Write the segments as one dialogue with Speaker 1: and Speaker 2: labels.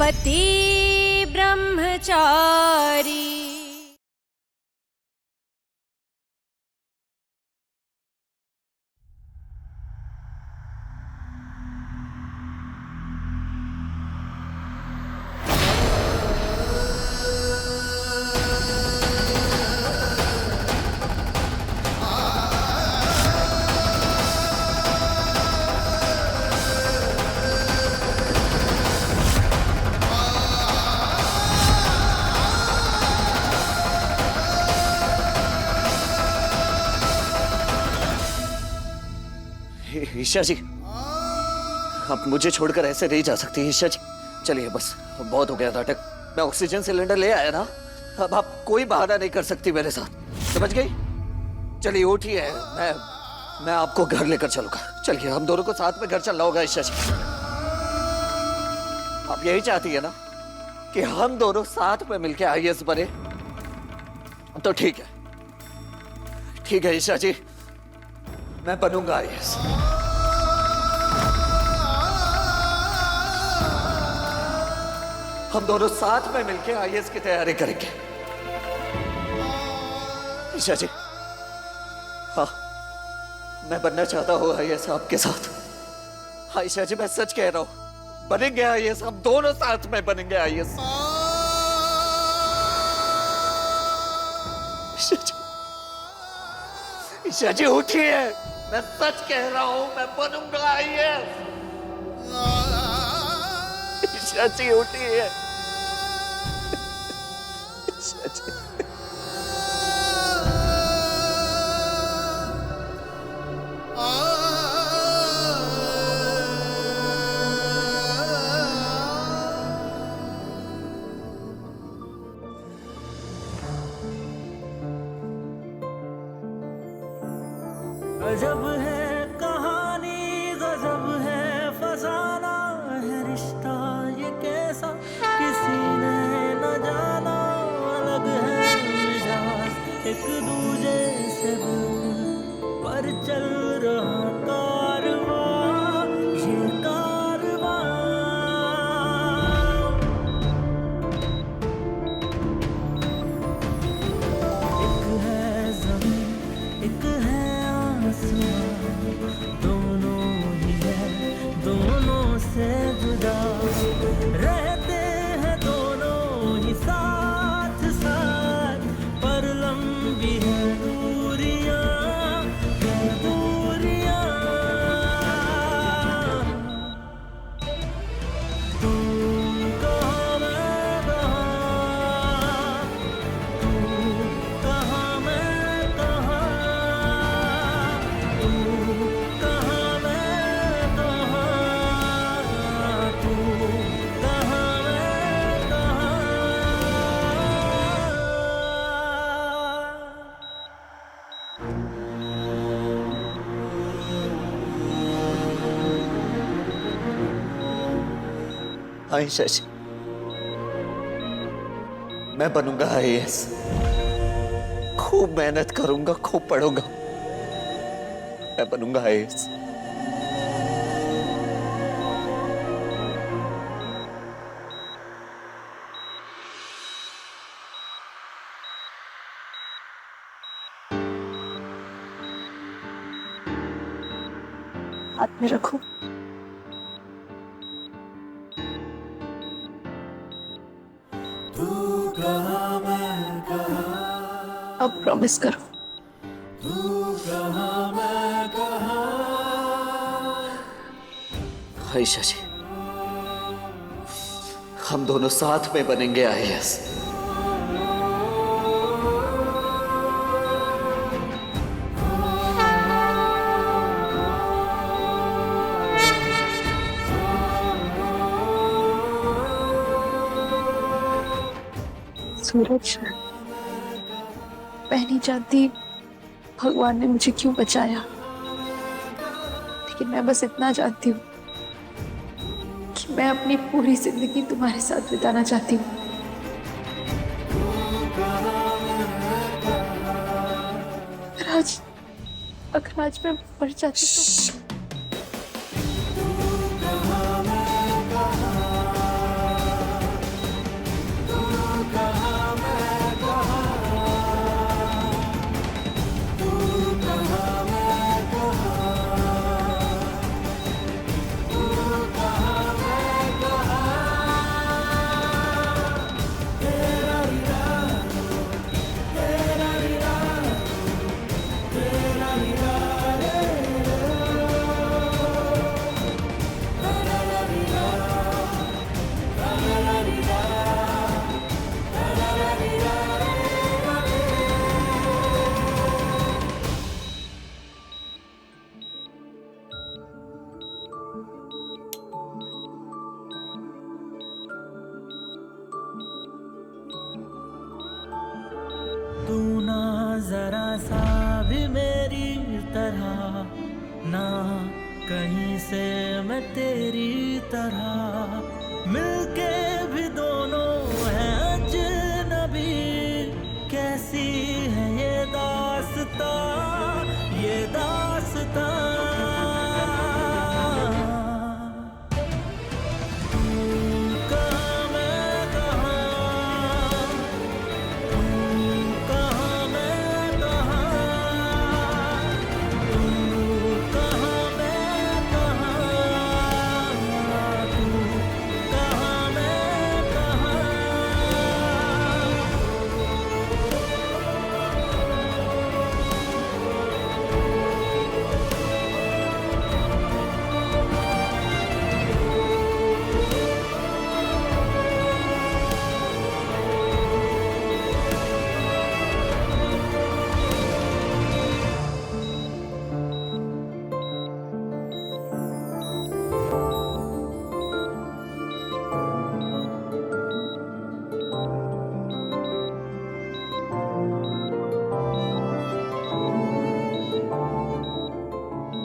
Speaker 1: पति ब्रह्मचारी।
Speaker 2: ईशा जी, आप मुझे छोड़कर ऐसे नहीं जा सकती ईशा जी। चलिए बस, बहुत हो गया नाटक। मैं ऑक्सीजन सिलेंडर ले आया ना, अब आप कोई बहाना नहीं कर सकती मेरे साथ, समझ गई? चलिए उठिए, मैं आपको घर लेकर चलूंगा। चलिए, हम दोनों को साथ में घर चलना होगा ईशा जी। आप यही चाहती है ना कि हम दोनों साथ में मिलकर आईएएस बने? तो ठीक है, ठीक है ईशा जी, मैं बनूंगा आईएएस। हम दोनों साथ में मिलकर आईएएस की तैयारी करेंगे। ईशा जी, हाँ, मैं बनना चाहता हूँ आईएएस आपके साथ। हाँ ईशा जी, मैं सच कह रहा हूँ, बनेंगे आईएएस, हम दोनों साथ में बनेंगे आईएएस। ईशा जी, ईशा जी उठिए, मैं सच कह रहा हूँ, मैं बनूंगा आईएएस। ईशा जी उठिए, ईशा जी।
Speaker 3: गजब है कहानी, गजब है फसाना है रिश्ता ये कैसा, किसी ने न जाना। अलग है मिजाज एक दूजे से बिल्कुल, पर चल रहा कारवां ये कारवां। एक है ज़मीन, एक है दोनों ही है, दोनों से जुदा रहते हैं दोनों ही साथ साथ, पर लंबी है दूरियां, है दूरियां। तू कहाँ मैं कहाँ, तू कहाँ मैं कहाँ,
Speaker 2: आईशा जी, मैं बनूंगा आईएएस, खूब मेहनत करूंगा, खूब पढ़ूंगा, मैं बनूंगा आईएएस।
Speaker 4: हाथ में रखो।
Speaker 3: तू कहाँ मैं कहाँ,
Speaker 4: अब प्रॉमिस करो।
Speaker 3: तू कहाँ मैं कहाँ।
Speaker 2: आईशा जी, हम दोनों साथ में बनेंगे आईएएस।
Speaker 4: सूरज, मैं नहीं जानती भगवान ने मुझे क्यों बचाया, लेकिन मैं बस इतना जानती हूँ कि मैं अपनी पूरी जिंदगी तुम्हारे साथ बिताना चाहती हूँ। अगर आज मैं मर जाती तो
Speaker 3: ना कहीं से मैं तेरी तरह, मिलके भी दोनों हैं अजनबी। कैसी है ये दास्तां, ये दास्तां।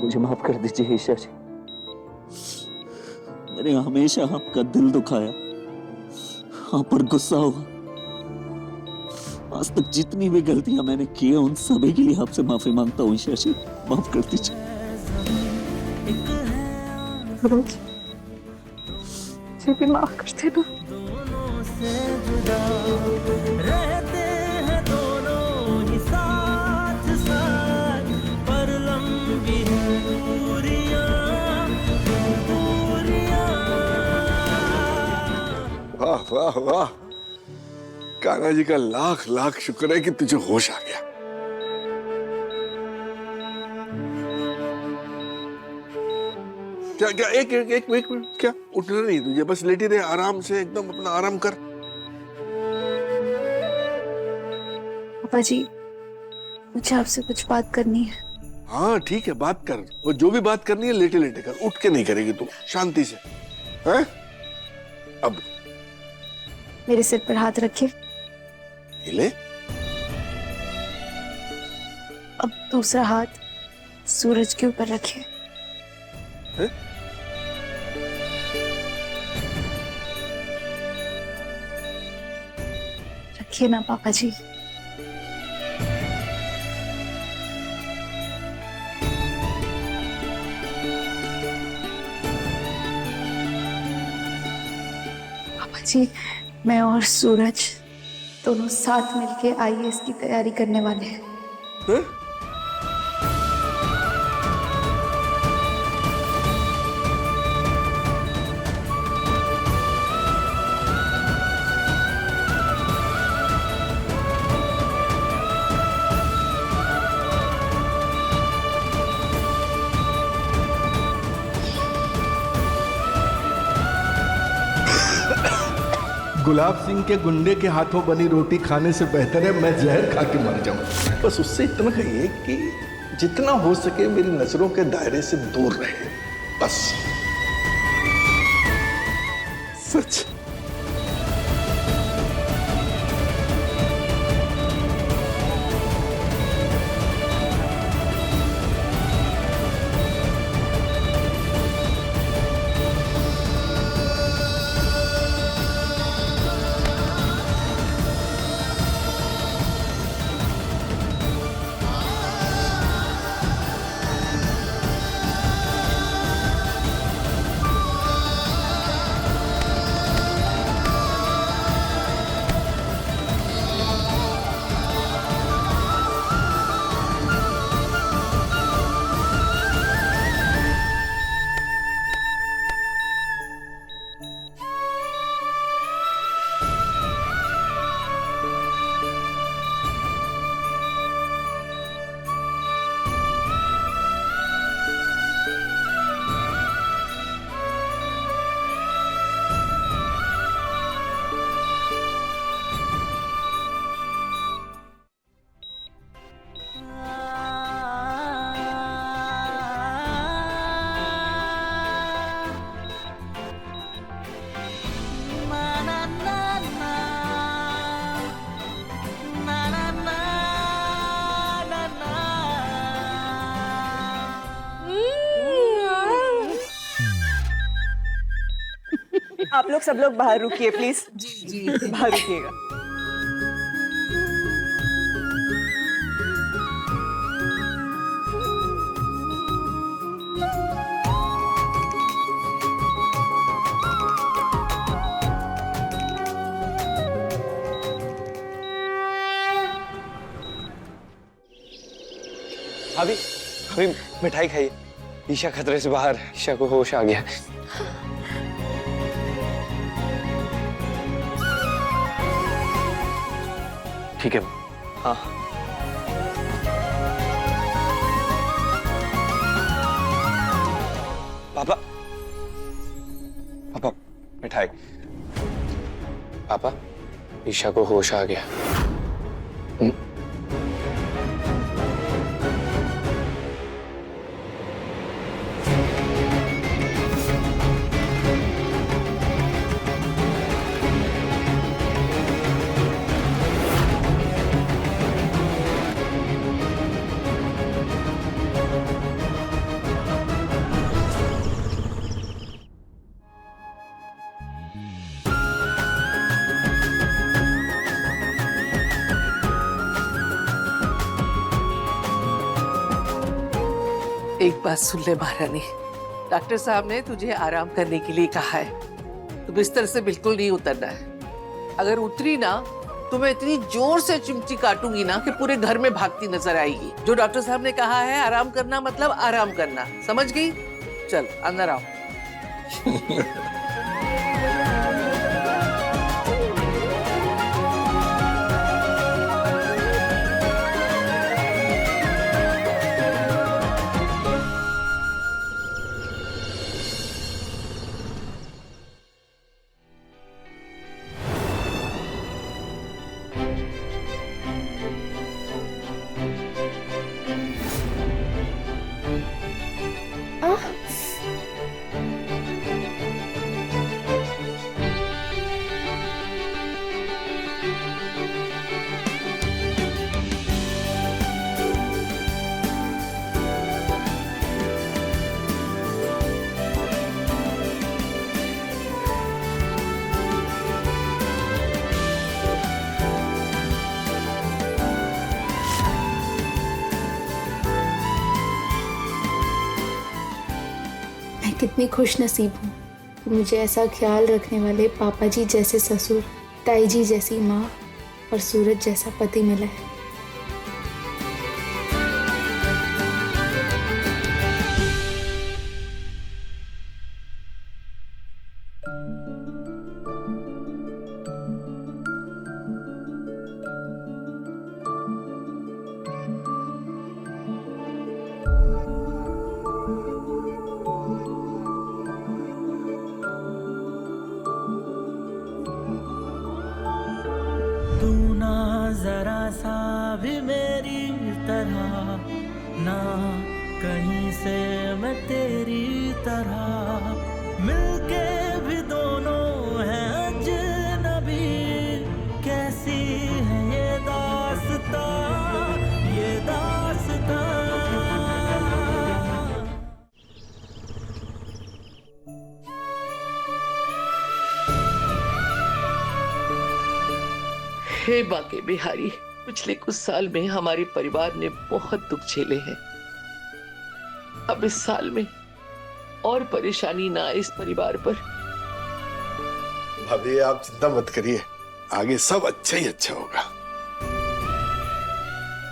Speaker 2: मुझे माफ कर दीजिए ईशा जी, मैंने हमेशा आपका दिल दुखाया, आप पर गुस्सा हुआ। आज तक जितनी भी गलतियां मैंने की है उन सभी के लिए आपसे माफी मांगता हूँ ईशा जी, माफ कर दीजिए।
Speaker 4: मुझे भी माफ कर देना।
Speaker 3: दोनों से जुदा रहते हैं दोनों ही साथ साथ, पर लंबी है दूरियां, दूरियां।
Speaker 1: वाह वाह वाह, कान्हा जी का लाख लाख शुक्र है कि तुझे होश आ गया। क्या क्या एक मिनट, क्या उठना नहीं तुझे? बस लेटी रहे आराम से, एकदम अपना आराम कर।
Speaker 4: पापा जी, मुझे आपसे कुछ बात करनी है।
Speaker 1: हाँ ठीक है, बात कर। वो जो भी बात करनी है लेटे लेटे कर, उठ के नहीं करेगी तू, शांति से। हैं? अब
Speaker 4: मेरे सिर पर हाथ रखिए।
Speaker 1: हिले।
Speaker 4: अब दूसरा हाथ सूरज के ऊपर रखिए।
Speaker 1: हैं?
Speaker 4: रखिए ना पापा जी। पापा जी, मैं और सूरज दोनों साथ मिलके आईएएस की तैयारी करने वाले हैं।
Speaker 1: हैं?
Speaker 5: गुलाब सिंह के गुंडे के हाथों बनी रोटी खाने से बेहतर है मैं जहर खा के मर जाऊं। बस उससे इतना कहिए कि जितना हो सके मेरी नजरों के दायरे से दूर रहे, बस। सच।
Speaker 6: सब लोग बाहर रुकिए प्लीज। जी बाहर रुकिएगा।
Speaker 7: अभी अभी मिठाई खाइए। ईशा खतरे से बाहर, ईशा को होश आ गया। ठीक है। हाँ पापा, पापा मिठाई। पापा ईशा को होश आ गया।
Speaker 8: एक बात सुन ले महारानी, डॉक्टर साहब ने तुझे आराम करने के लिए कहा है। तो बिस्तर से बिल्कुल नहीं उतरना है। अगर उतरी ना तो मैं इतनी जोर से चिमटी काटूंगी ना कि पूरे घर में भागती नजर आएगी। जो डॉक्टर साहब ने कहा है आराम करना मतलब आराम करना, समझ गई? चल अंदर आओ।
Speaker 9: कितनी खुश नसीब हूँ कि मुझे ऐसा ख्याल रखने वाले पापा जी जैसे ससुर, ताई जी जैसी माँ और सूरज जैसा पति मिला है।
Speaker 3: तू ना जरा सा भी मेरी तरह, ना कहीं से मैं तेरी तरह, मिलके भी दोनों हैं अजनबी। कैसी है ये दास्तां, ये दास्तां।
Speaker 8: हे बाके बिहारी, पिछले कुछ साल में हमारे परिवार ने बहुत दुख झेले हैं। अब इस साल में और परेशानी ना आए इस परिवार पर।
Speaker 1: भाभी आप चिंता मत करिए, आगे सब अच्छा ही अच्छा होगा।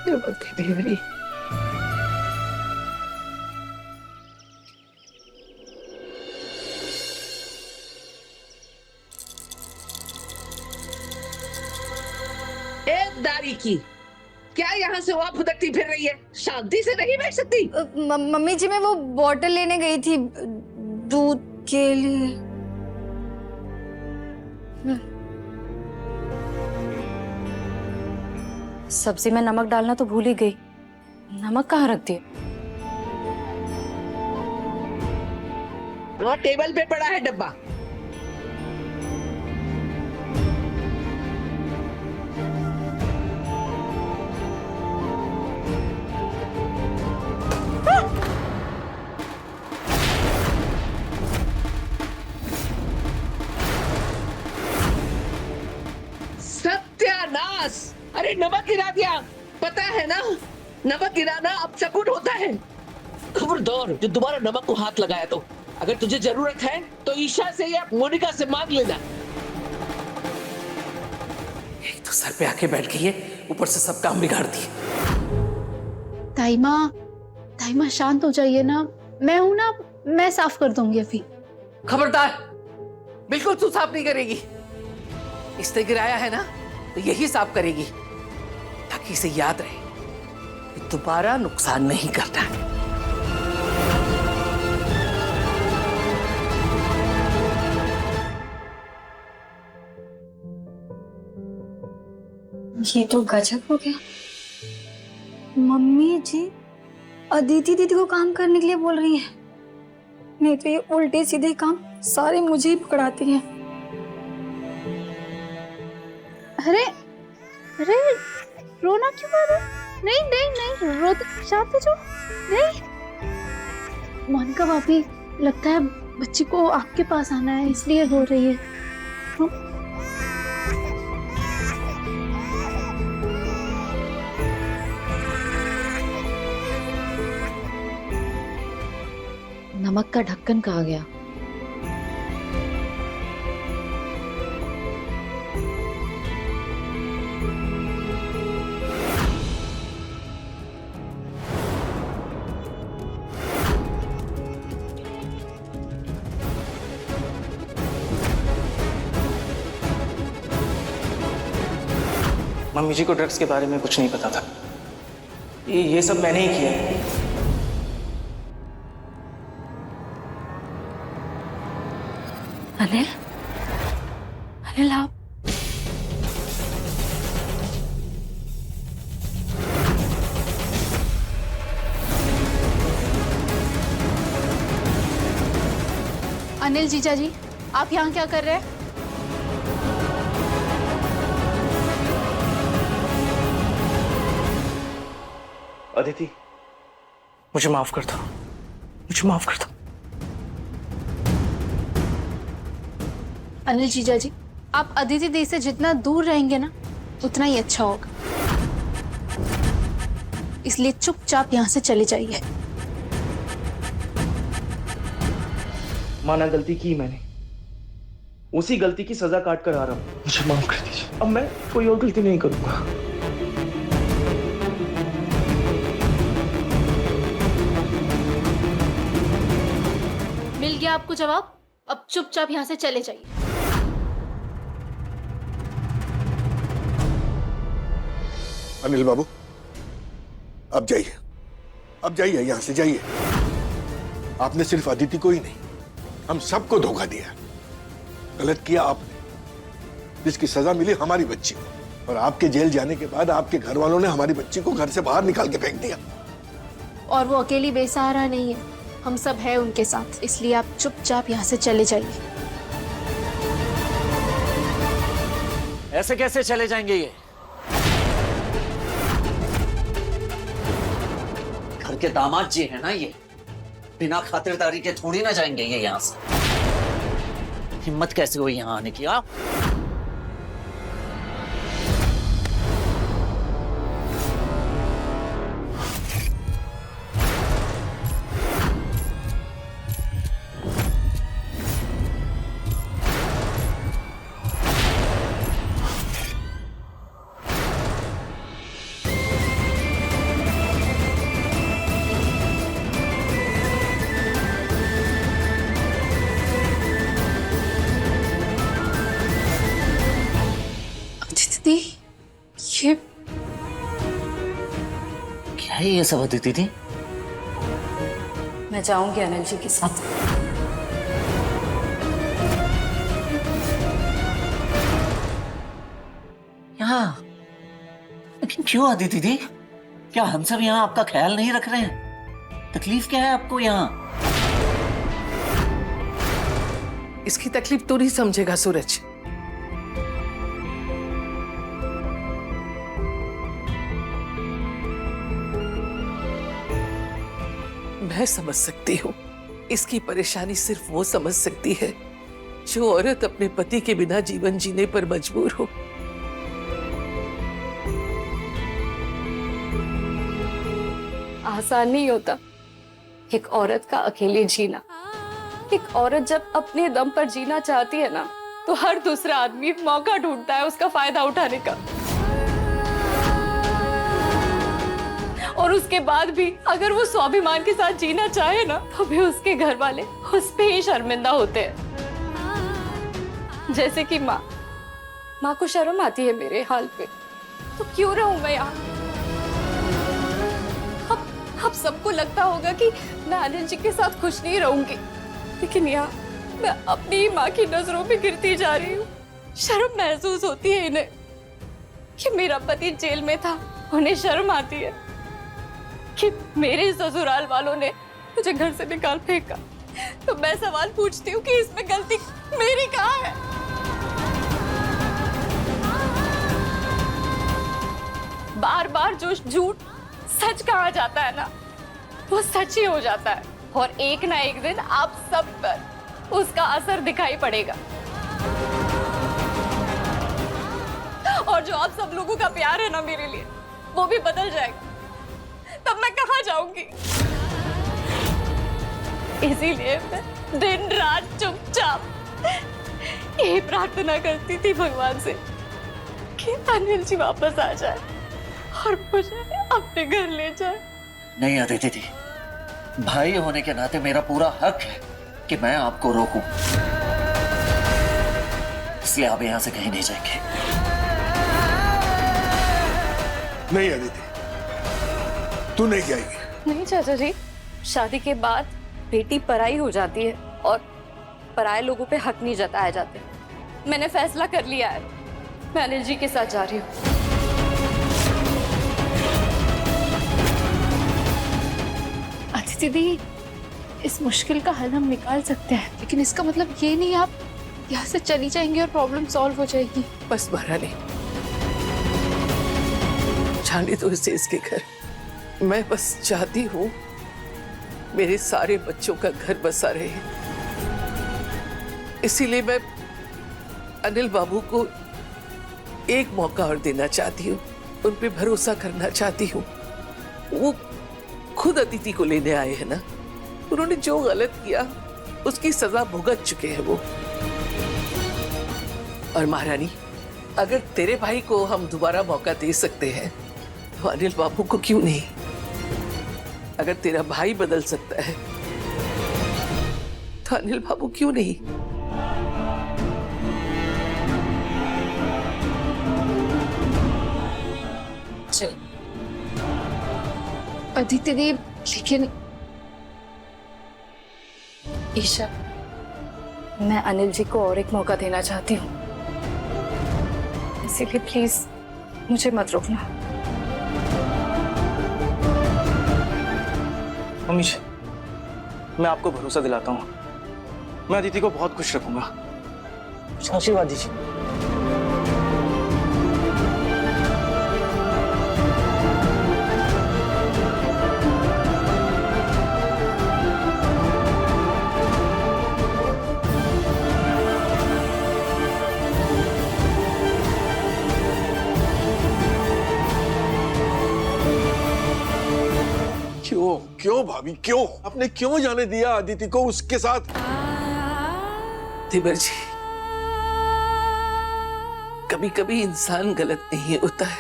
Speaker 8: हे बाके बिहारी। दारी की क्या यहाँ से वहाँ फुदकती फिर रही है? शांति से नहीं बैठ सकती?
Speaker 9: मम्मी जी मैं वो बॉटल लेने गई थी दूध के लिए। सब्जी में नमक डालना तो भूल ही गई। नमक कहाँ रख दिया?
Speaker 8: वहाँ टेबल पे पड़ा है डब्बा। बकवास। अरे नमक गिरा दिया, पता है ना, नमक गिराना अपशकुन होता है। खबरदार जो दोबारा नमक को हाथ लगाया तो, अगर तुझे जरूरत है तो ईशा से या मोनिका से मांग लेना। एक तो सर पे आके बैठ गई है, ऊपर से सब काम बिगाड़ दिए।
Speaker 9: ताई माँ शांत हो जाइए ना, मैं हूं ना, मैं साफ कर दूंगी अभी।
Speaker 8: खबरदार, बिल्कुल तू साफ नहीं करेगी। इसने गिराया है ना तो यही साफ करेगी, ताकि इसे याद रहे कि दोबारा नुकसान नहीं करना है।
Speaker 10: ये तो गजब हो गया। मम्मी जी अदिति दीदी को काम करने के लिए बोल रही हैं, नहीं तो ये उल्टे सीधे काम सारे मुझे ही पकड़ाती हैं।
Speaker 9: अरे अरे रोना क्यों आ रहा है? नहीं नहीं नहीं, रो शांत हो जाओ। नहीं मोनिका भाभी, लगता है बच्ची को आपके पास आना है इसलिए रो रही है। नमक का ढक्कन कहाँ गया?
Speaker 11: मम्मी जी को ड्रग्स के बारे में कुछ नहीं पता था। ये सब मैंने ही किया है।
Speaker 10: अनिल, अनिल आप
Speaker 9: अनिल जीजा जी, आप यहाँ क्या कर रहे हैं?
Speaker 11: अदिति, मुझे माफ कर दो, मुझे माफ कर दो।
Speaker 9: अनिल जीजा जी, आप अदिति दी से जितना दूर रहेंगे ना उतना ही अच्छा होगा, इसलिए चुपचाप यहाँ से चले जाइए।
Speaker 11: माना गलती की मैंने, उसी गलती की सजा काट कर आ रहा हूँ, मुझे माफ कर दीजिए। अब मैं कोई और गलती नहीं करूंगा।
Speaker 9: मिल गया आपको जवाब, अब चुपचाप यहाँ से चले जाइए।
Speaker 1: अनिल बाबू, अब जाइए यहाँ से जाइए। आपने सिर्फ अदिति को ही नहीं, हम सबको धोखा दिया। गलत किया आपने, जिसकी सजा मिली हमारी बच्ची को, और आपके जेल जाने के बाद आपके घर वालों ने हमारी बच्ची को घर से बाहर निकाल के फेंक दिया।
Speaker 9: और वो अकेली बेसहारा नहीं है, हम सब हैं उनके साथ, इसलिए आप चुपचाप यहाँ से चले जाइए।
Speaker 2: ऐसे कैसे चले जाएंगे ये? घर के दामाद जी है ना ये, बिना खातिरदारी के थोड़ी ना जाएंगे ये यहाँ से। हिम्मत कैसे हुई यहाँ आने की? आप
Speaker 9: दीदी, ये
Speaker 2: क्या है ये सब अदिति दी?
Speaker 10: मैं जाऊंगी अनिल जी के साथ।
Speaker 2: यहाँ? लेकिन क्यों अदिति दी? क्या हम सब यहाँ आपका ख्याल नहीं रख रहे हैं? तकलीफ क्या है आपको यहाँ?
Speaker 8: इसकी तकलीफ तू नहीं समझेगा सूरज। मैं समझ सकती हूँ, इसकी परेशानी सिर्फ वो समझ सकती है जो औरत अपने पति के बिना जीवन जीने पर मजबूर हो।
Speaker 9: आसान नहीं होता एक औरत का अकेले जीना। एक औरत जब अपने दम पर जीना चाहती है ना, तो हर दूसरा आदमी मौका ढूंढता है उसका फायदा उठाने का। और उसके बाद भी अगर वो स्वाभिमान के साथ जीना चाहे ना, तो भी उसके घर वाले उस पे ही शर्मिंदा होते हैं। जैसे कि माँ को शर्म आती है मेरे हाल पे, तो क्यों रहूं मैं यहाँ? अब सबको लगता होगा कि मैं अनिल जी के साथ खुश नहीं रहूंगी, लेकिन यहाँ मैं अपनी ही माँ की नजरों में गिरती जा रही हूँ। शर्म महसूस होती है इन्हें कि मेरा पति जेल में था। उन्हें शर्म आती है कि मेरे ससुराल वालों ने मुझे घर से निकाल फेंका। तो मैं सवाल पूछती हूँ कि इसमें गलती मेरी कहाँ है? बार बार जो झूठ सच कहा जाता है ना, वो सच ही हो जाता है। और एक ना एक दिन आप सब पर उसका असर दिखाई पड़ेगा। और जो आप सब लोगों का प्यार है ना मेरे लिए, वो भी बदल जाएगा। तब मैं कहाँ जाऊंगी? इसीलिए मैं दिन रात चुपचाप यही प्रार्थना करती थी भगवान से कि अनिल जी वापस आ जाए और मुझे अपने घर ले जाए।
Speaker 2: नहीं अदिति दी, भाई होने के नाते मेरा पूरा हक है कि मैं आपको रोकूं। इसलिए आप यहां से कहीं नहीं जाएंगे।
Speaker 1: नहीं अदिति, तू नहीं जाएगी।
Speaker 9: नहीं चाचा जी, शादी के बाद बेटी पराई हो जाती है और पराये लोगों पे हक नहीं जताए जाते। मैंने फैसला कर लिया है, मैं अनिल जी के साथ जा रही हूँ। अदिति दी, इस मुश्किल का हल हम निकाल सकते हैं, लेकिन इसका मतलब ये नहीं आप यहाँ से चली जाएंगी और प्रॉब्लम सॉल्व हो जाएगी।
Speaker 8: बस महारानी, जाने दो इसे इसके घर। मैं बस चाहती हूँ मेरे सारे बच्चों का घर बसा रहे। इसीलिए मैं अनिल बाबू को एक मौका और देना चाहती हूँ, उन पे भरोसा करना चाहती हूँ। वो खुद अदिति को लेने आए हैं ना, उन्होंने जो गलत किया उसकी सजा भुगत चुके हैं वो। और महारानी, अगर तेरे भाई को हम दोबारा मौका दे सकते हैं तो अनिल बाबू को क्यों नहीं? अगर तेरा भाई बदल सकता है तो अनिल बाबू क्यों नहीं?
Speaker 4: चल अदिति दी, लेकिन
Speaker 9: ईशा, मैं अनिल जी को और एक मौका देना चाहती हूँ, इसीलिए प्लीज मुझे मत रोकना।
Speaker 11: मम्मी जी, मैं आपको भरोसा दिलाता हूँ, मैं अदिति को बहुत खुश रखूंगा। कुछ आशीर्वाद दीजिए।
Speaker 1: क्यों भाभी, क्यों? आपने क्यों जाने दिया अदिति को उसके साथ?
Speaker 8: तिबर जी, कभी कभी इंसान गलत नहीं होता है,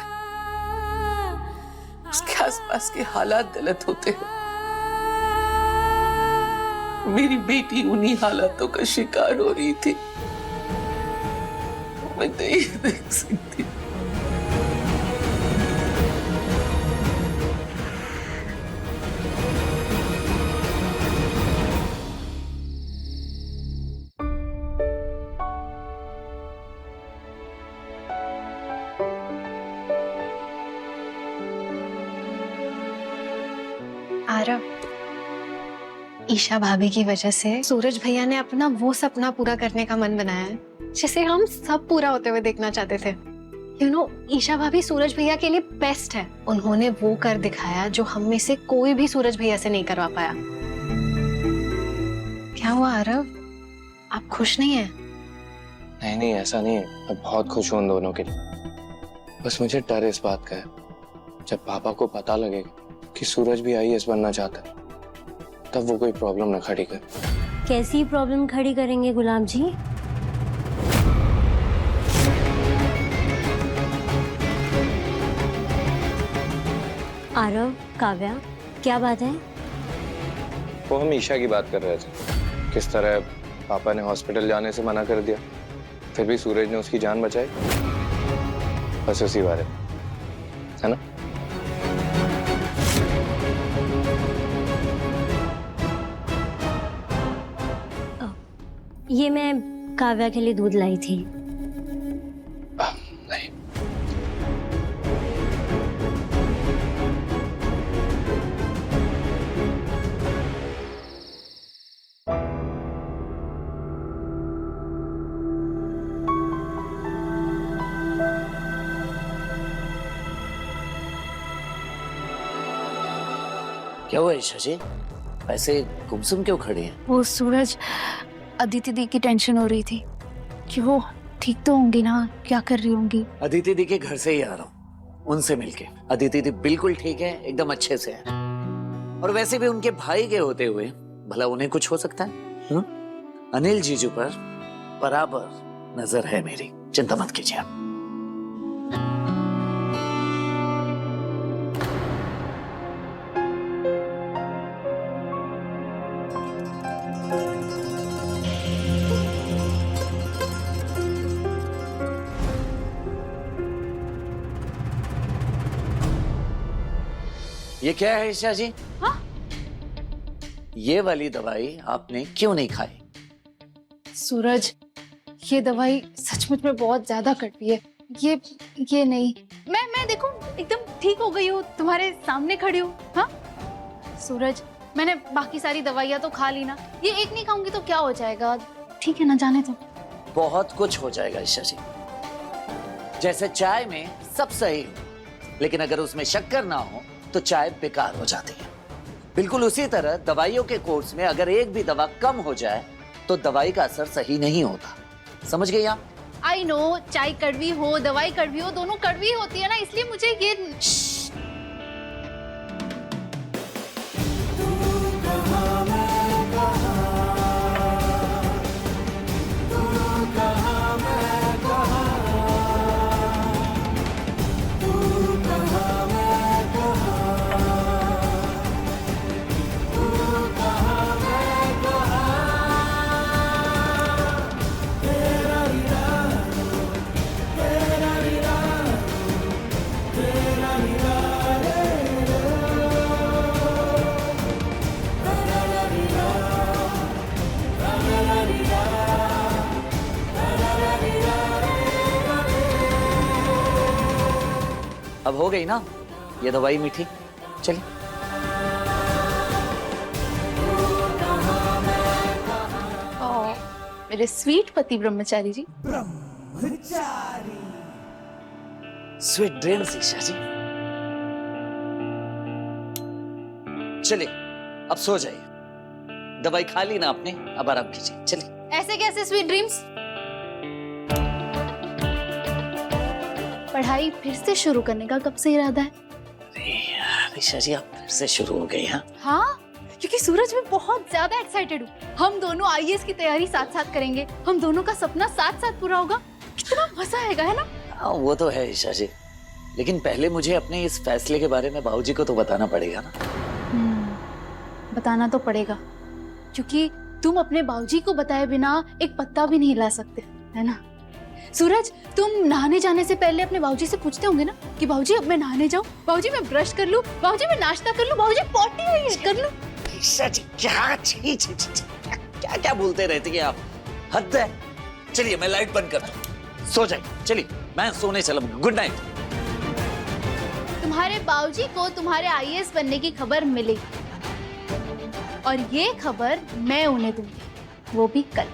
Speaker 8: उसके आसपास के हालात गलत होते हैं। मेरी बेटी उन्हीं हालातों का शिकार हो रही थी, मैं नहीं देख सकती।
Speaker 12: आरव, ईशा भाभी की वजह से सूरज भैया ने अपना वो सपना पूरा करने का मन बनाया है जिसे हम सब पूरा होते हुए देखना चाहते थे। यू नो, ईशा भाभी सूरज भैया के लिए बेस्ट है। उन्होंने वो कर दिखाया जो हम में से कोई भी सूरज भैया से नहीं करवा पाया। क्या हुआ आरव, आप खुश नहीं हैं?
Speaker 7: नहीं नहीं, ऐसा नहीं है, मैं बहुत खुश हूँ उन दोनों के लिए। बस मुझे डर इस बात का है, जब पापा को पता लगेगा कि सूरज भी आईएएस बनना चाहता है, तब वो कोई प्रॉब्लम ना खड़ी कर।
Speaker 13: कैसी प्रॉब्लम खड़ी करेंगे गुलाब जी? आरव, काव्या, क्या बात है?
Speaker 7: वो हम ईशा की बात कर रहे थे, किस तरह पापा ने हॉस्पिटल जाने से मना कर दिया, फिर भी सूरज ने उसकी जान बचाई। बस उसी बारे में, है ना?
Speaker 13: ये मैं काव्या के लिए दूध लाई थी।
Speaker 7: नहीं।
Speaker 2: क्या हुआ ईशा जी, ऐसे गुमसुम क्यों खड़ी हैं?
Speaker 9: वो सूरज, अदिति दी की टेंशन हो रही थी कि वो ठीक तो होंगी ना, क्या कर रही होंगी।
Speaker 2: अदिति दी के घर से ही आ रहा हूँ, उनसे मिलके। अदिति दी बिल्कुल ठीक है, एकदम अच्छे से है। और वैसे भी उनके भाई के होते हुए भला उन्हें कुछ हो सकता है? अनिल जीजू पर बराबर नजर है मेरी, चिंता मत कीजिए आप। ये क्या है ईशा जी?
Speaker 9: हाँ?
Speaker 2: ये वाली दवाई आपने क्यों नहीं खाई?
Speaker 9: सूरज, ये दवाई सचमुच में बहुत ज्यादा कड़वी है। ये नहीं, मैं देखो एकदम ठीक हो गई हूँ, तुम्हारे सामने खड़ी हूँ। हाँ सूरज, मैंने बाकी सारी दवाइयाँ तो खा ली ना, ये एक नहीं खाऊंगी तो क्या हो जाएगा? ठीक है ना, जाने दो।
Speaker 2: बहुत कुछ हो जाएगा ईशा जी। जैसे चाय में सब सही हो, लेकिन अगर उसमें शक्कर ना हो तो चाय बेकार हो जाती है। बिल्कुल उसी तरह दवाइयों के कोर्स में अगर एक भी दवा कम हो जाए तो दवाई का असर सही नहीं होता। समझ गई आप?
Speaker 9: आई नो, चाय कड़वी हो, दवाई कड़वी हो, दोनों कड़वी होती है ना, इसलिए मुझे ये
Speaker 2: अब हो गई ना ये दवाई मीठी? चलिए।
Speaker 9: मेरे स्वीट पति ब्रह्मचारी जी।
Speaker 2: स्वीट ड्रीम्स ईशा जी। चलिए अब सो जाइए, दवाई खा ली ना आपने, अब आराम कीजिए। चलिए।
Speaker 9: ऐसे कैसे स्वीट ड्रीम्स? पढ़ाई फिर से शुरू करने का कब से इरादा है?
Speaker 2: ईशा जी आप फिर से शुरू हो गई हैं?
Speaker 9: हाँ, क्योंकि सूरज मैं बहुत ज्यादा एक्साइटेड हूँ। हम दोनों आईएएस की तैयारी साथ साथ करेंगे, हम दोनों का सपना साथ साथ पूरा होगा। कितना मजा आएगा, है ना?
Speaker 2: वो तो है ईशा जी, लेकिन पहले मुझे अपने इस फैसले के बारे में बाबूजी को तो बताना पड़ेगा ना।
Speaker 9: बताना तो पड़ेगा, क्योंकि तुम अपने बाबूजी को बताए बिना एक पत्ता भी नहीं ला सकते, है ना? सूरज, तुम नहाने जाने से पहले अपने बाबूजी से पूछते होंगे ना कि बाबूजी अब मैं नहाने जाऊं, बाबूजी मैं ब्रश कर लूं, बाबूजी मैं नाश्ता कर लूं, बाबूजी पॉटी आई है कर लूं।
Speaker 2: ईशा जी क्या क्या बोलते रहते हैं आप, हद है। चलिए मैं लाइट बंद करता हूँ, सो जाइए। चलिए मैं सोने चला, गुड नाइट।
Speaker 9: तुम्हारे बाबूजी को तुम्हारे आईएएस बनने की खबर मिली, और ये खबर मैं उन्हें दूंगी, वो भी कल।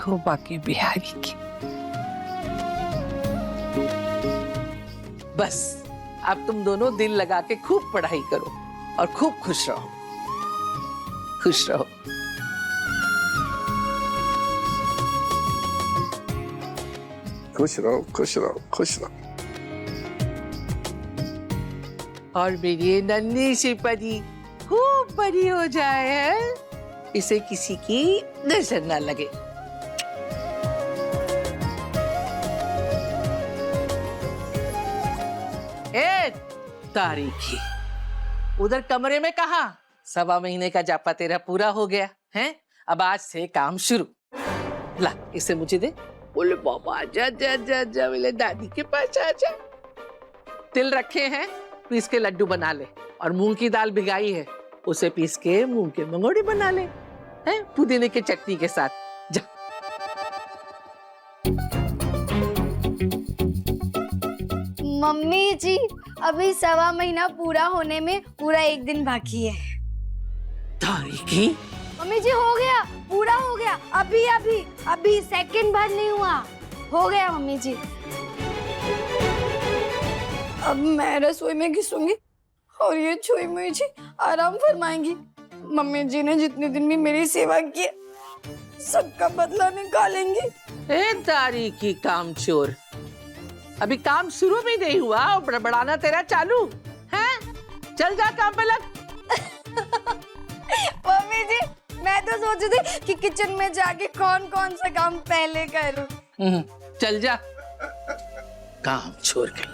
Speaker 8: हो बाकी बिहारी की। बस अब तुम दोनों दिल लगा के खूब पढ़ाई करो और खूब खुश रहो, खुश रहो।
Speaker 5: खुश रहो, खुश रहो, खुश रहो।
Speaker 8: और मेरी ये नन्ही सी परी खूब बड़ी हो जाए, है? इसे किसी की नजर ना लगे। ए तारीखी, उधर कमरे में कहा? 1.25 महीने का जापा तेरा पूरा हो गया है, अब आज से काम शुरू। ला इसे मुझे दे। बोले बाबा जा जा जा जा, बोले दादी के पास आ जा। तिल रखे हैं, पीस के लड्डू बना ले, और मूंग की दाल भिगाई है, उसे पीस के मूंग के मंगोड़े बना ले, हैं? पुदीने के चटनी के साथ। जा।
Speaker 10: मम्मी जी, अभी 1.25 महीना पूरा होने में पूरा 1 दिन बाकी है।
Speaker 8: तारीखी?
Speaker 10: मम्मी जी हो गया, पूरा हो गया, अभी अभी अभी सेकंड भर नहीं हुआ, हो गया मम्मी जी। अब मैं रसोई में घिसूंगी और ये छुई मुई जी आराम फरमाएंगी। मम्मी जी ने जितने दिन भी मेरी सेवा की, सबका बदला निकालेंगी।
Speaker 8: ए तारीखी काम चोर, अभी काम शुरू भी नहीं हुआ और बड़बड़ाना तेरा चालू है? चल जा काम पे लग।
Speaker 10: मम्मी जी, मैं तो सोच रही थी कि किचन में जाके कौन कौन सा काम पहले करूं।
Speaker 8: चल जा, काम छोड़ गई।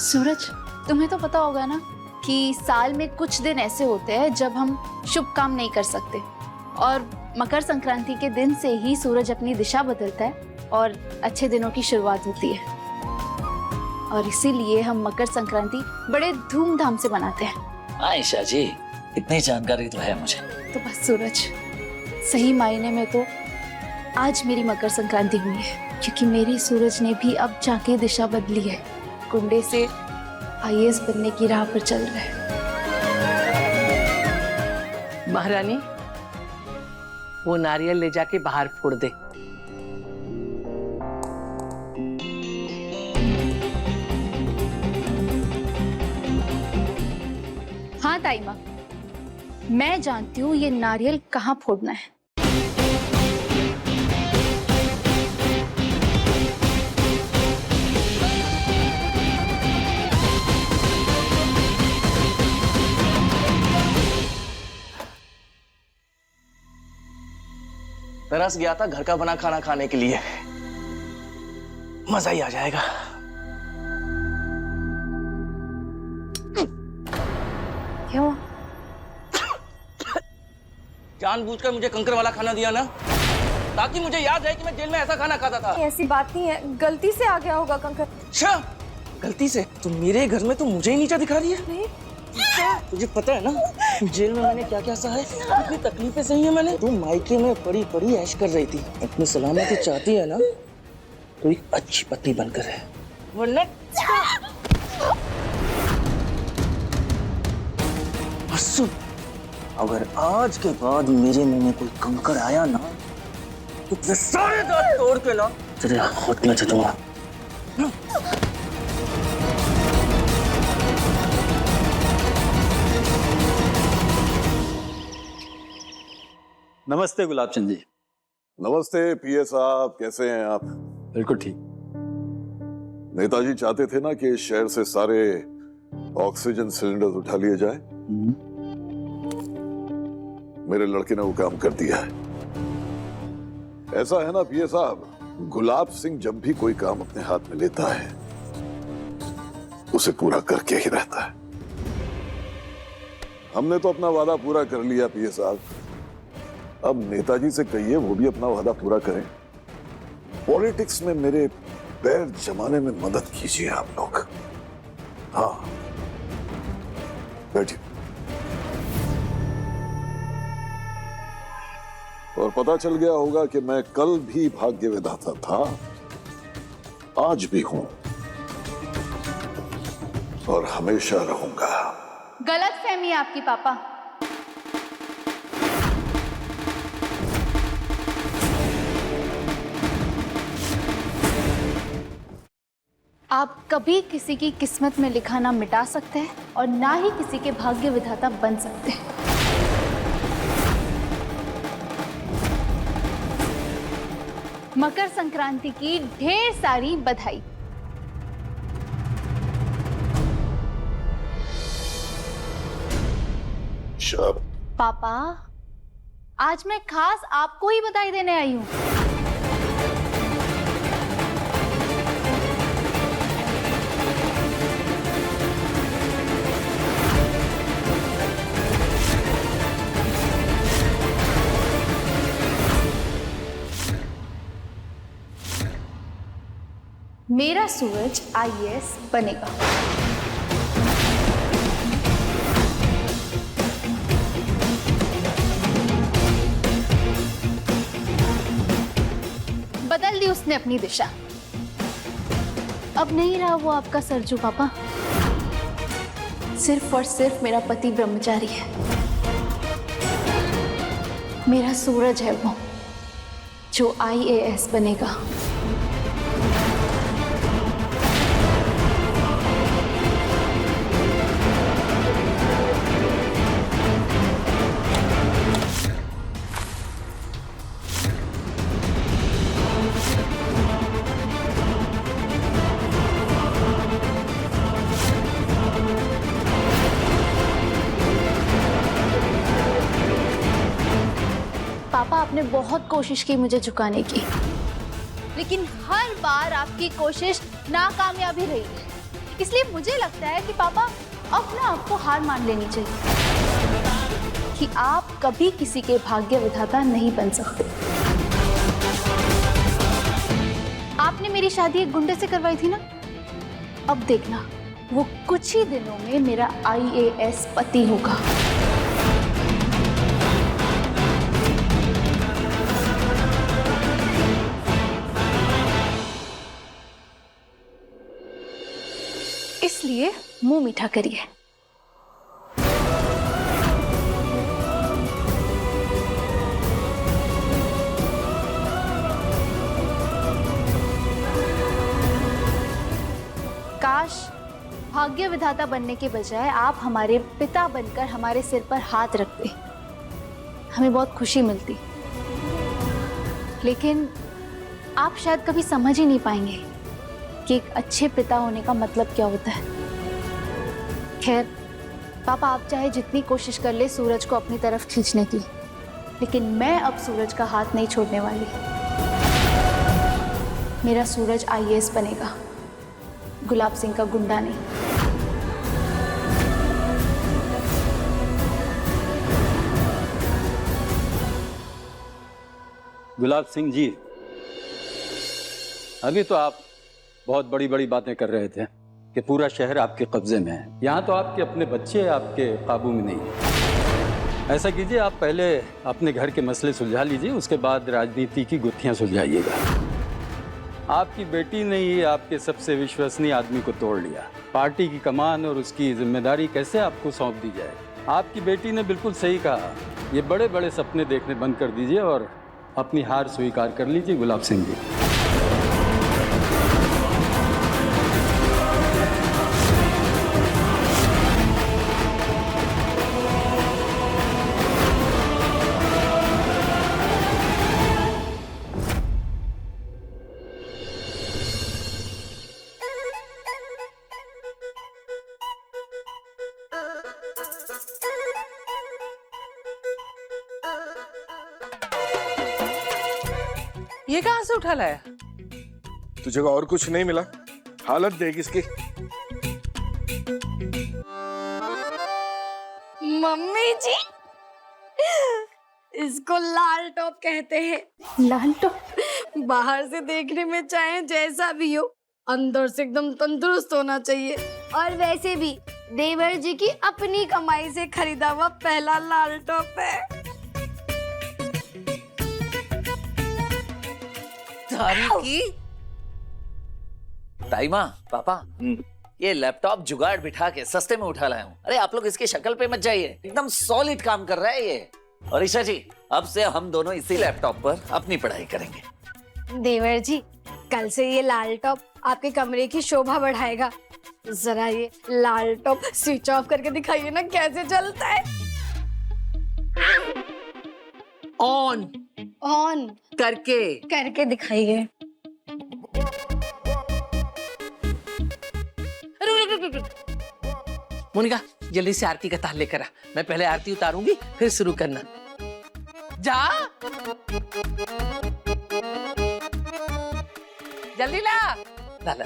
Speaker 4: सूरज, तुम्हें तो पता होगा ना कि साल में कुछ दिन ऐसे होते हैं जब हम शुभ काम नहीं कर सकते, और मकर संक्रांति के दिन से ही सूरज अपनी दिशा बदलता है और अच्छे दिनों की शुरुआत होती है, और इसीलिए हम मकर संक्रांति बड़े धूमधाम से मनाते हैं।
Speaker 2: आयशा जी, इतनी जानकारी तो है मुझे।
Speaker 4: तो बस सूरज, सही मायने में तो आज मेरी मकर संक्रांति हुई है, क्योंकि मेरी सूरज ने भी अब जाके दिशा बदली है, गुंडे से IAS बनने की राह पर चल रहा है।
Speaker 8: महारानी, वो नारियल ले जाके बाहर फोड़ दे।
Speaker 4: हाँ ताई माँ, मैं जानती हूँ ये नारियल कहाँ फोड़ना है।
Speaker 11: तरस गया था घर का बना खाना खाने के लिए, मजा ही आ जाएगा।
Speaker 4: क्यों?
Speaker 11: जानबूझकर मुझे कंकर वाला खाना दिया ना, ताकि मुझे याद रहे कि मैं जेल में ऐसा खाना खाता था।
Speaker 10: ऐसी बात नहीं है, गलती से आ गया होगा कंकर।
Speaker 11: अच्छा, गलती से? तो मेरे घर में तो मुझे ही नीचा दिखा रही है।
Speaker 10: नहीं,
Speaker 11: तुझे पता है ना जेल में मैंने क्या क्या सहा है, कितनी तकलीफें सही है मैंने। तू मायके में बड़ी बड़ी ऐश कर रही थी, अपनी सलामती चाहती है ना तो एक अच्छी पत्नी बनकर है, वरना सुन, अगर आज के बाद मेरे मुंह में कोई कंकड़ आया ना तो तेरे सारे दांत तोड़ के ना तेरे हाथ में चटूंगा।
Speaker 14: नमस्ते गुलाब चंद जी।
Speaker 15: नमस्ते पीए साहब, कैसे हैं आप?
Speaker 14: बिल्कुल ठीक।
Speaker 15: नेताजी चाहते थे ना कि इस शहर से सारे ऑक्सीजन सिलेंडर उठा लिए जाए। मेरे लड़के ने वो काम कर दिया है। ऐसा है ना पीए साहब, गुलाब सिंह जब भी कोई काम अपने हाथ में लेता है उसे पूरा करके ही रहता है। हमने तो अपना वादा पूरा कर लिया पीए साहब, अब नेताजी से कहिए वो भी अपना वादा पूरा करें। पॉलिटिक्स में मेरे पैर जमाने में मदद कीजिए आप लोग। हाँ बैठिए। और पता चल गया होगा कि मैं कल भी भाग्य विधाता था, आज भी हूं और हमेशा रहूंगा।
Speaker 4: गलत फहमी है आपकी पापा। आप कभी किसी की किस्मत में लिखा ना मिटा सकते हैं और ना ही किसी के भाग्य विधाता बन सकते हैं। मकर संक्रांति की ढेर सारी बधाई। पापा, आज मैं खास आपको ही बधाई देने आई हूँ। मेरा सूरज IAS बनेगा। बदल दी उसने अपनी दिशा। अब नहीं रहा वो आपका सरजू पापा, सिर्फ और सिर्फ मेरा पति ब्रह्मचारी है। मेरा सूरज है वो जो IAS बनेगा। पापा, आपने बहुत कोशिश की मुझे झुकाने की, लेकिन हर बार आपकी कोशिश नाकामयाबी रही है। इसलिए मुझे लगता है कि पापा अब ना आपको हार मान लेनी चाहिए कि आप कभी किसी के भाग्य विधाता नहीं बन सकते। आपने मेरी शादी एक गुंडे से करवाई थी ना, अब देखना वो कुछ ही दिनों में मेरा IAS पति होगा। इसलिए मुंह मीठा करिए। काश भाग्य विधाता बनने के बजाय आप हमारे पिता बनकर हमारे सिर पर हाथ रखते, हमें बहुत खुशी मिलती। लेकिन आप शायद कभी समझ ही नहीं पाएंगे कि एक अच्छे पिता होने का मतलब क्या होता है। खैर पापा, आप चाहे जितनी कोशिश कर ले सूरज को अपनी तरफ खींचने की, लेकिन मैं अब सूरज का हाथ नहीं छोड़ने वाली। मेरा सूरज IAS बनेगा, गुलाब सिंह का गुंडा नहीं।
Speaker 14: गुलाब सिंह जी, अभी तो आप बहुत बड़ी बड़ी बातें कर रहे थे कि पूरा शहर आपके कब्जे में है। यहाँ तो आपके अपने बच्चे आपके काबू में नहीं है। ऐसा कीजिए, आप पहले अपने घर के मसले सुलझा लीजिए, उसके बाद राजनीति की गुत्थियाँ सुलझाइएगा। आपकी बेटी ने ही आपके सबसे विश्वसनीय आदमी को तोड़ लिया। पार्टी की कमान और उसकी जिम्मेदारी कैसे आपको सौंप दी जाए? आपकी बेटी ने बिल्कुल सही कहा, ये बड़े बड़े सपने देखने बंद कर दीजिए और अपनी हार स्वीकार कर लीजिए गुलाब सिंह जी।
Speaker 8: ये कहाँ से उठा लाया?
Speaker 1: तुझे को और कुछ नहीं मिला? हालत देख इसकी।
Speaker 10: मम्मी जी, इसको लाल टॉप कहते हैं।
Speaker 4: लाल टॉप?
Speaker 10: बाहर से देखने में चाहे जैसा भी हो, अंदर से एकदम तंदुरुस्त होना चाहिए। और वैसे भी देवर जी की अपनी कमाई से खरीदा हुआ पहला लाल टॉप है।
Speaker 2: की ताईमा, पापा, ये लैपटॉप जुगाड़ बिठा के सस्ते में उठा लाया हूँ। अरे आप लोग इसकी शक्ल पे मत जाइए, एकदम सॉलिड काम कर रहा है ये। और ईशा जी, अब से हम दोनों इसी लैपटॉप पर अपनी पढ़ाई करेंगे।
Speaker 10: देवर जी, कल से ये लाल टॉप आपके कमरे की शोभा बढ़ाएगा। जरा ये लाल टॉप स्विच ऑफ करके दिखाइए ना कैसे चलता है।
Speaker 8: ऑन
Speaker 10: ऑन
Speaker 8: करके
Speaker 10: दिखाइए।
Speaker 8: मोनिका जल्दी से आरती का ताल लेकर आ। मैं पहले आरती उतारूंगी फिर शुरू करना। जा जल्दी ला ला ला।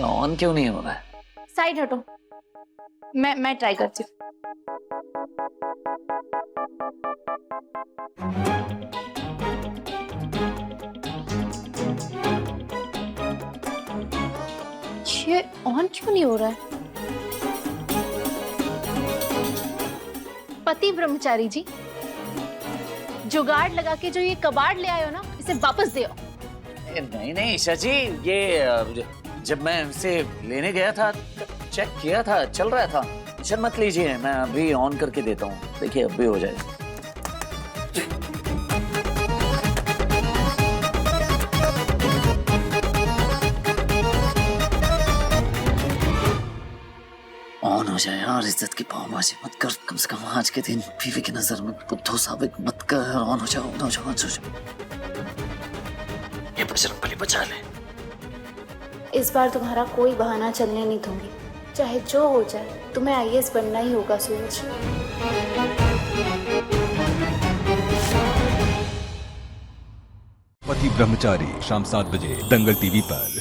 Speaker 2: ऑन क्यों नहीं हो रहा है?
Speaker 4: साइड हटो, मैं ट्राई करती हूँ। ये ऑन क्यों नहीं हो रहा है? पति ब्रह्मचारी जी, जुगाड़ लगा के जो ये कबाड़ ले आए हो ना, इसे वापस दे आओ।
Speaker 2: नहीं नहीं ईशा जी, ये जब मैं इसे लेने गया था चेक किया था, चल रहा था। टेंशन मत लीजिए, मैं अभी ऑन करके देता हूँ। देखिए अभी हो जाएगा। ऑन हो जाए यार, इज्जत की पावबाजी मत कर। कम से कम आज के दिन बीवी की नजर में बुद्धू साबित मत कर। ऑन हो जाओ, ऑन हो जाओ, ऑन हो जाओ। ये बजरंगबली बचा ले।
Speaker 4: इस बार तुम्हारा कोई बहाना चलने नहीं दूंगी। चाहे जो हो जाए, तुम्हें IAS बनना ही होगा सूरज।
Speaker 16: पति ब्रह्मचारी शाम 7 बजे दंगल TV पर।